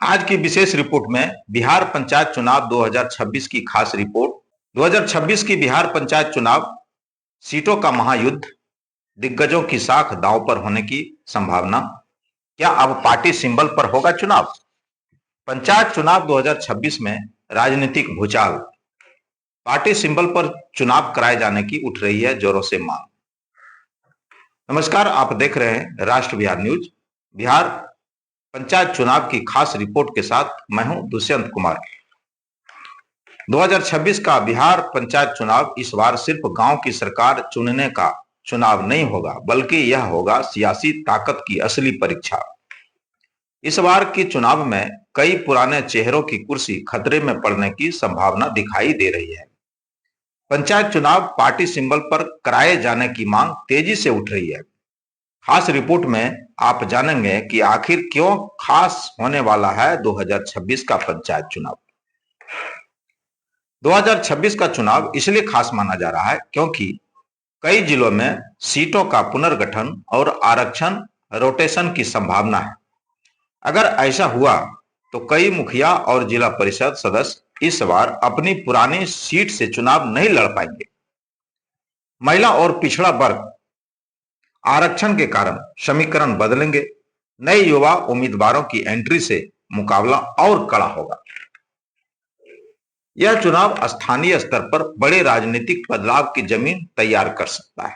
आज की विशेष रिपोर्ट में बिहार पंचायत चुनाव 2026 की खास रिपोर्ट। 2026 की बिहार पंचायत चुनाव सीटों का महायुद्ध, दिग्गजों की साख दांव पर होने की संभावना। क्या अब पार्टी सिंबल पर होगा चुनाव? पंचायत चुनाव 2026 में राजनीतिक भूचाल, पार्टी सिंबल पर चुनाव कराए जाने की उठ रही है जोरों से मांग। नमस्कार, आप देख रहे हैं राष्ट्र बिहार न्यूज। बिहार पंचायत चुनाव की खास रिपोर्ट के साथ मैं हूं दुष्यंत कुमार। 2026 का बिहार पंचायत चुनाव इस बार सिर्फ गांव की सरकार चुनने का चुनाव नहीं होगा, बल्कि यह होगा सियासी ताकत की असली परीक्षा। इस बार के चुनाव में कई पुराने चेहरों की कुर्सी खतरे में पड़ने की संभावना दिखाई दे रही है। पंचायत चुनाव पार्टी सिंबल पर कराए जाने की मांग तेजी से उठ रही है। खास रिपोर्ट में आप जानेंगे कि आखिर क्यों खास होने वाला है 2026 का पंचायत चुनाव। 2026 का चुनाव इसलिए खास माना जा रहा है क्योंकि कई जिलों में सीटों का पुनर्गठन और आरक्षण रोटेशन की संभावना है। अगर ऐसा हुआ तो कई मुखिया और जिला परिषद सदस्य इस बार अपनी पुरानी सीट से चुनाव नहीं लड़ पाएंगे। महिला और पिछड़ा वर्ग आरक्षण के कारण समीकरण बदलेंगे। नए युवा उम्मीदवारों की एंट्री से मुकाबला और कड़ा होगा। यह चुनाव स्थानीय स्तर पर बड़े राजनीतिक बदलाव की जमीन तैयार कर सकता है।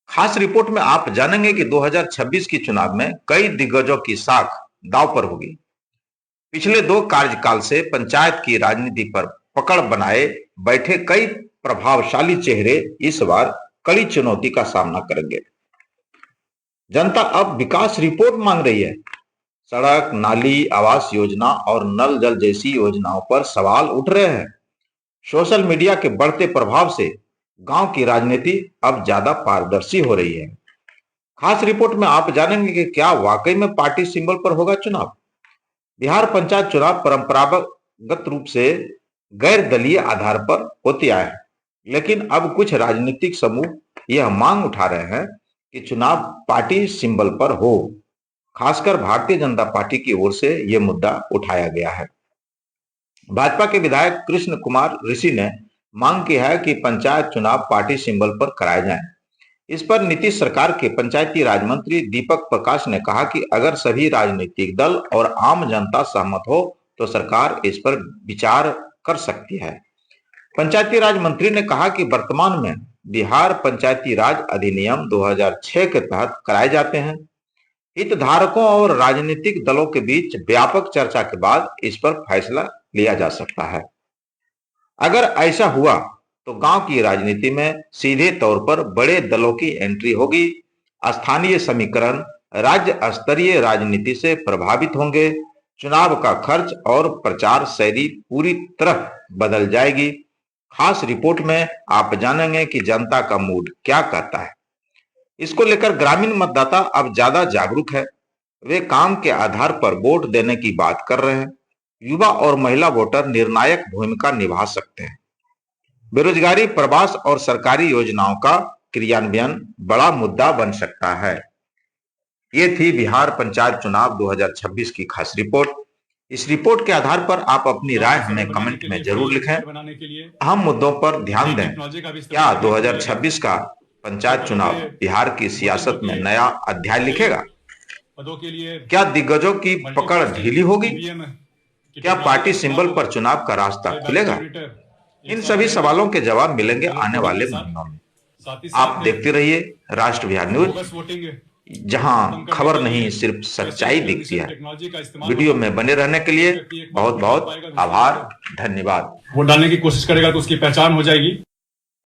खास रिपोर्ट में आप जानेंगे कि 2026 की चुनाव में कई दिग्गजों की साख दांव पर होगी। पिछले 2 कार्यकाल से पंचायत की राजनीति पर पकड़ बनाए बैठे कई प्रभावशाली चेहरे इस बार कड़ी चुनौती का सामना करेंगे। जनता अब विकास रिपोर्ट मांग रही है। सड़क, नाली, आवास योजना और नल जल जैसी योजनाओं पर सवाल उठ रहे हैं। सोशल मीडिया के बढ़ते प्रभाव से गांव की राजनीति अब ज्यादा पारदर्शी हो रही है। खास रिपोर्ट में आप जानेंगे कि क्या वाकई में पार्टी सिंबल पर होगा चुनाव। बिहार पंचायत चुनाव परंपरागत रूप से गैर दलीय आधार पर होते आए हैं, लेकिन अब कुछ राजनीतिक समूह यह मांग उठा रहे हैं कि चुनाव पार्टी सिंबल पर हो। खासकर भारतीय जनता पार्टी की ओर से यह मुद्दा उठाया गया है। भाजपा के विधायक कृष्ण कुमार ऋषि ने मांग की है कि पंचायत चुनाव पार्टी सिंबल पर कराए जाएं। इस पर नीतीश सरकार के पंचायती राज मंत्री दीपक प्रकाश ने कहा कि अगर सभी राजनीतिक दल और आम जनता सहमत हो तो सरकार इस पर विचार कर सकती है। पंचायती राज मंत्री ने कहा कि वर्तमान में बिहार पंचायती राज अधिनियम 2006 के तहत कराए जाते हैं। हितधारकों और राजनीतिक दलों के बीच व्यापक चर्चा के बाद इस पर फैसला लिया जा सकता है। अगर ऐसा हुआ तो गांव की राजनीति में सीधे तौर पर बड़े दलों की एंट्री होगी। स्थानीय समीकरण राज्य स्तरीय राजनीति से प्रभावित होंगे। चुनाव का खर्च और प्रचार शैली पूरी तरह बदल जाएगी। खास रिपोर्ट में आप जानेंगे कि जनता का मूड क्या कहता है। इसको लेकर ग्रामीण मतदाता अब ज्यादा जागरूक है। वे काम के आधार पर वोट देने की बात कर रहे हैं। युवा और महिला वोटर निर्णायक भूमिका निभा सकते हैं। बेरोजगारी, प्रवास और सरकारी योजनाओं का क्रियान्वयन बड़ा मुद्दा बन सकता है। ये थी बिहार पंचायत चुनाव 2026 की खास रिपोर्ट। इस रिपोर्ट के आधार पर आप अपनी राय हमें कमेंट में जरूर लिखें। अहम मुद्दों पर ध्यान दें। क्या 2026 का पंचायत चुनाव बिहार की सियासत में नया अध्याय लिखेगा? क्या दिग्गजों की पकड़ ढीली होगी? क्या पार्टी सिंबल पर चुनाव का रास्ता खुलेगा? इन सभी सवालों के जवाब मिलेंगे आने वाले महीनों में। आप देखते रहिए राष्ट्र बिहार न्यूज, जहां खबर नहीं सिर्फ सच्चाई दिखती है। वीडियो में बने रहने के लिए बहुत बहुत आभार, धन्यवाद। वोट डालने की कोशिश करेगा तो उसकी पहचान हो जाएगी।